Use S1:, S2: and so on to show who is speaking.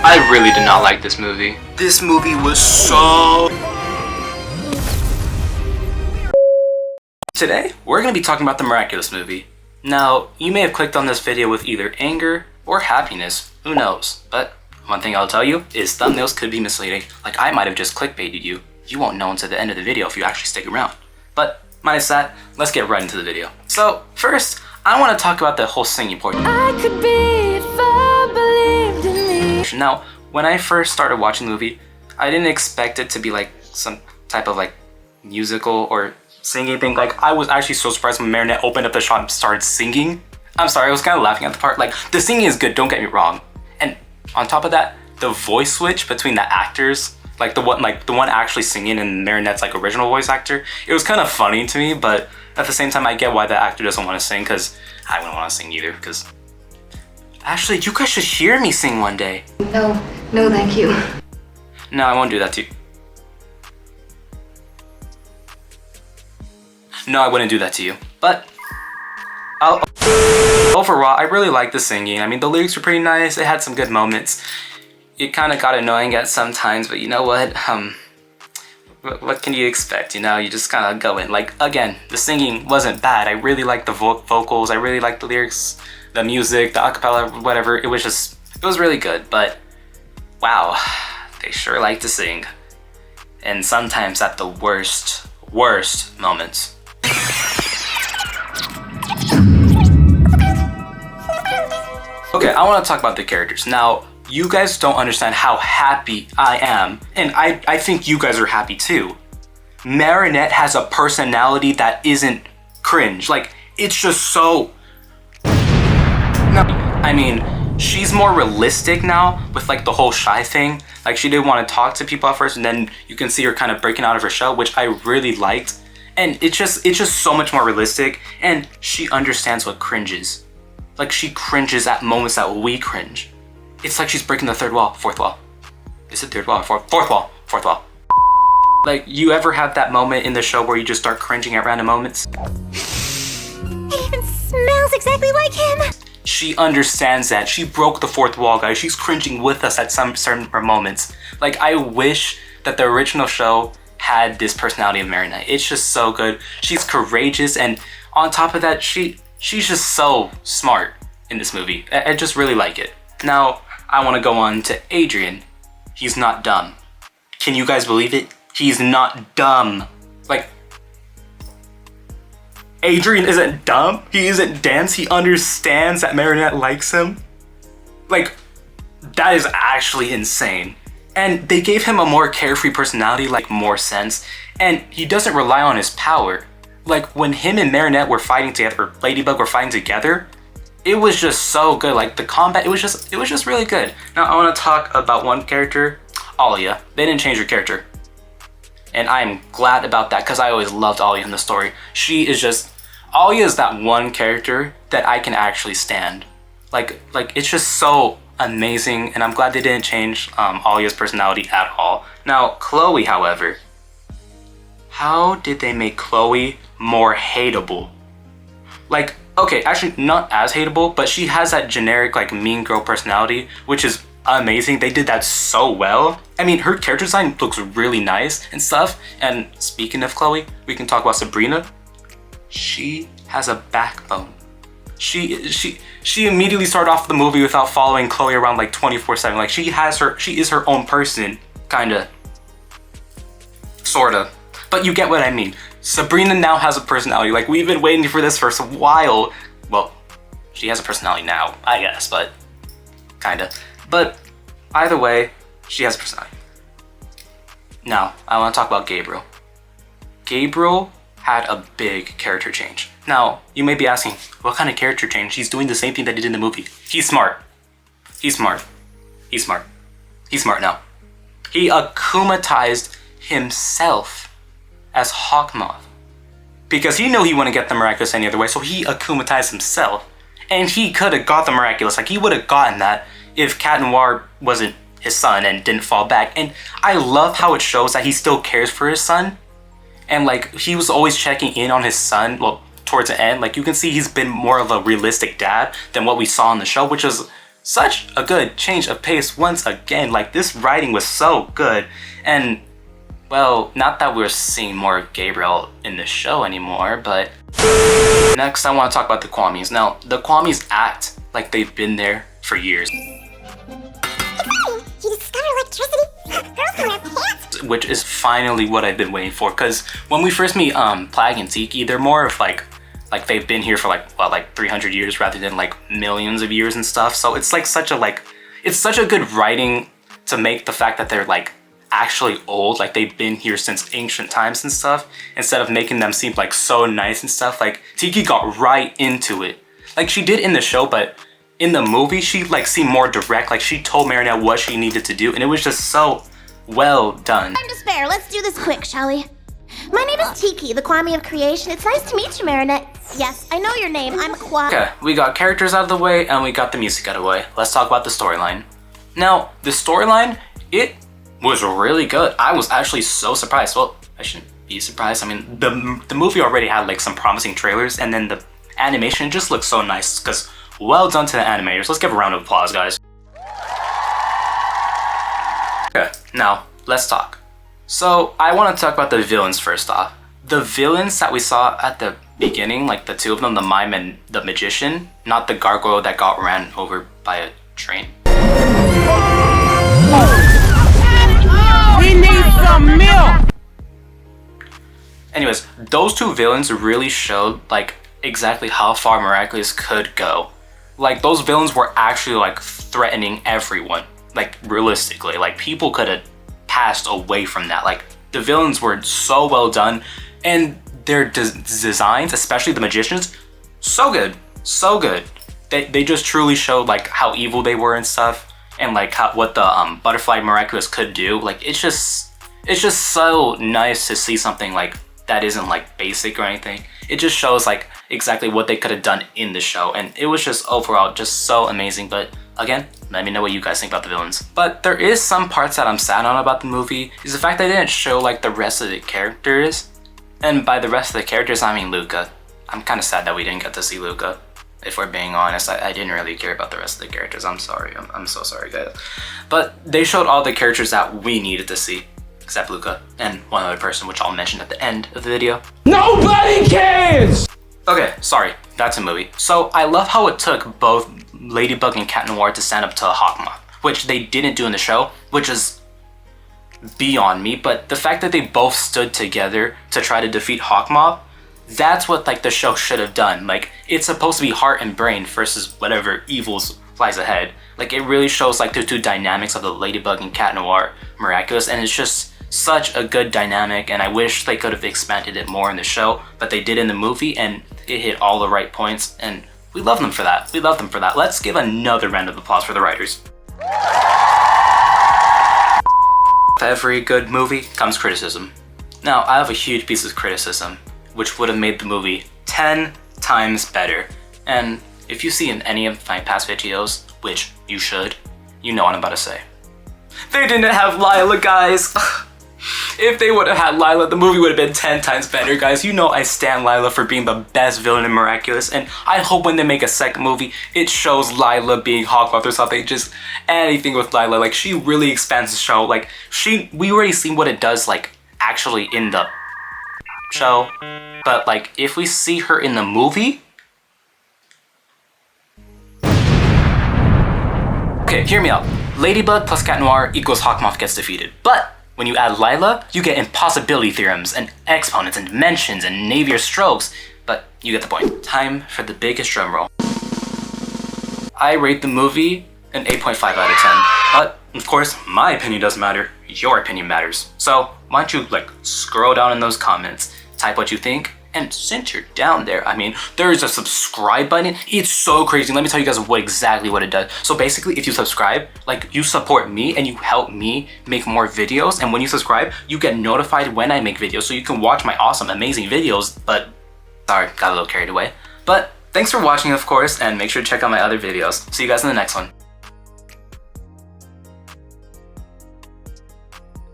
S1: I really did not like this movie. This movie was so... Today, we're going to be talking about the Miraculous movie. Now, you may have clicked on this video with either anger or happiness, who knows, but one thing I'll tell you is thumbnails could be misleading. Like, I might have just clickbaited you. You won't know until the end of the video if you actually stick around. But minus that, let's get right into the video. So first, I want to talk about the whole singing portion. I could be if I believed in me. Now, when I first started watching the movie, I didn't expect it to be like some type of like musical or singing thing. Like, I was actually so surprised when Marinette opened up the shot and started singing. I'm sorry, I was kind of laughing at the part. Like, the singing is good, don't get me wrong. And on top of that, the voice switch between the actors, like the one actually singing and Marinette's like original voice actor, it was kind of funny to me, but at the same time I get why the actor doesn't want to sing, because I wouldn't want to sing either, because actually you guys should hear me sing one day.
S2: No thank you.
S1: No, I won't do that to you. No, I wouldn't do that to you. But overall, I really like the singing. I mean, the lyrics were pretty nice. It had some good moments. It kind of got annoying at some times, but you know what? What can you expect? You know, you just kind of go in. Like, again, the singing wasn't bad. I really liked the vocals. I really liked the lyrics, the music, the acapella, whatever. It was really good. But wow, they sure like to sing, and sometimes at the worst moments. Okay, I want to talk about the characters. Now, you guys don't understand how happy I am, and I think you guys are happy too. Marinette has a personality that isn't cringe. Like, it's just so... No, I mean, she's more realistic now with like the whole shy thing. Like, she didn't want to talk to people at first, and then you can see her kind of breaking out of her shell, which I really liked. And it's just so much more realistic, and she understands what cringe is. Like, she cringes at moments that we cringe. It's like she's breaking the third wall, fourth wall. Is it third wall or fourth wall? Fourth wall. Like, you ever have that moment in the show where you just start cringing at random moments?
S2: It even smells exactly like him.
S1: She understands that. She broke the fourth wall, guys. She's cringing with us at some certain moments. Like, I wish that the original show had this personality of Marinette. It's just so good. She's courageous, and on top of that, she's just so smart in this movie. I just really like it. Now, I want to go on to Adrian. He's not dumb. Can you guys believe it? He's not dumb. Like, Adrian isn't dumb. He isn't dense. He understands that Marinette likes him. Like, that is actually insane. And they gave him a more carefree personality, like more sense. And he doesn't rely on his power. Like, when him and Marinette were fighting together, or Ladybug were fighting together, it was just so good. Like, the combat, it was just really good. Now, I want to talk about one character, Alia. They didn't change her character, and I am glad about that, because I always loved Alia in the story. Alia is that one character that I can actually stand. Like it's just so amazing, and I'm glad they didn't change Alia's personality at all. Now, Chloe, however, how did they make Chloe more hateable? Like, okay, actually not as hateable, but she has that generic like mean girl personality, which is amazing. They did that so well. I mean, her character design looks really nice and stuff. And speaking of Chloe, we can talk about Sabrina. She has a backbone. She immediately started off the movie without following Chloe around like 24/7. Like, she is her own person, kinda, sorta. But you get what I mean. Sabrina now has a personality. Like, we've been waiting for this for a while. Well, she has a personality now, I guess, but kinda. But either way, she has a personality. Now, I want to talk about Gabriel. Gabriel had a big character change. Now, you may be asking, what kind of character change? He's doing the same thing that he did in the movie. He's smart. He's smart. He's smart. He's smart now. He akumatized himself as Hawkmoth, because he knew he wouldn't get the Miraculous any other way, so he akumatized himself. And he could have got the Miraculous. Like, he would have gotten that if Cat Noir wasn't his son and didn't fall back. And I love how it shows that he still cares for his son, and like, he was always checking in on his son. Well, towards the end, like, you can see he's been more of a realistic dad than what we saw in the show, which is such a good change of pace once again. Like, this writing was so good. And, well, not that we're seeing more of Gabriel in the show anymore, but next I want to talk about the Kwamis. Now, the Kwamis act like they've been there for years.
S2: You discovered electricity? Girls can wear pants.
S1: Which is finally what I've been waiting for, because when we first meet Plag and Tiki, they're more of like they've been here for like 300 years rather than like millions of years and stuff. So it's like such a good writing to make the fact that they're like actually old, like they've been here since ancient times and stuff, instead of making them seem like so nice and stuff. Like, Tiki got right into it, like she did in the show, but in the movie she like seemed more direct. Like, she told Marinette what she needed to do, and it was just so well done.
S2: Time to spare. Let's do this quick, shall we? My name is Tiki, the Kwami of creation. It's nice to meet you, Marinette. Yes, I know your name. I'm Kwami.
S1: Okay, we got characters out of the way and we got the music out of the way. Let's talk about the storyline. Now, the storyline, it was really good. I was actually so surprised. Well, I shouldn't be surprised. I mean, the movie already had like some promising trailers, and then the animation just looks so nice, because well done to the animators. Let's give a round of applause, guys. Okay, now let's talk. So I want to talk about the villains first off. The villains that we saw at the beginning, like the two of them, the mime and the magician, not the gargoyle that got ran over by a train.
S3: We need some milk!
S1: Anyways, those two villains really showed like exactly how far Miraculous could go. Like, those villains were actually like threatening everyone. Like, realistically, like people could have passed away from that. Like, the villains were so well done, and their designs, especially the magicians, so good, so good. They just truly showed like how evil they were and stuff, and like what the butterfly Miraculous could do. Like, it's just so nice to see something like that isn't like basic or anything. It just shows like exactly what they could have done in the show, and it was just overall just so amazing. But again, let me know what you guys think about the villains. But there is some parts that I'm sad on about the movie, is the fact they didn't show like the rest of the characters. And by the rest of the characters, I mean Luca. I'm kind of sad that we didn't get to see Luca. If we're being honest, I didn't really care about the rest of the characters. I'm sorry, I'm so sorry, guys. But they showed all the characters that we needed to see, except Luca and one other person, which I'll mention at the end of the video.
S3: Nobody cares!
S1: Okay, sorry, that's a movie. So I love how it took both Ladybug and Cat Noir to stand up to Hawkmoth, which they didn't do in the show, which is beyond me. But the fact that they both stood together to try to defeat Hawkmoth, that's what like the show should have done. Like, it's supposed to be heart and brain versus whatever evils lies ahead. Like, it really shows like the two dynamics of the Ladybug and Cat Noir Miraculous, and it's just such a good dynamic, and I wish they could have expanded it more in the show, but they did in the movie, and it hit all the right points, and we love them for that. We love them for that. Let's give another round of applause for the writers. With every good movie comes criticism. Now, I have a huge piece of criticism, which would have made the movie 10 times better. And if you see in any of my past videos, which you should, you know what I'm about to say. They didn't have Lila, guys. If they would have had Lila, the movie would have been 10 times better, guys. You know I stan Lila for being the best villain in Miraculous, and I hope when they make a second movie, it shows Lila being Hawkmoth or something. Just anything with Lila. Like, she really expands the show. Like, we already seen what it does, like, actually in the show. But, like, if we see her in the movie... Okay, hear me out. Ladybug plus Cat Noir equals Hawkmoth gets defeated. But when you add Lila, you get impossibility theorems and exponents and dimensions and Navier strokes. But you get the point. Time for the biggest drum roll. I rate the movie an 8.5 out of 10. But of course, my opinion doesn't matter. Your opinion matters. So why don't you like scroll down in those comments, type what you think, and since you're down there, I mean, there's a subscribe button. It's so crazy. Let me tell you guys exactly what it does. So basically, if you subscribe, like, you support me and you help me make more videos. And when you subscribe, you get notified when I make videos, so you can watch my awesome, amazing videos. But sorry, got a little carried away. But thanks for watching, of course, and make sure to check out my other videos. See you guys in the next one.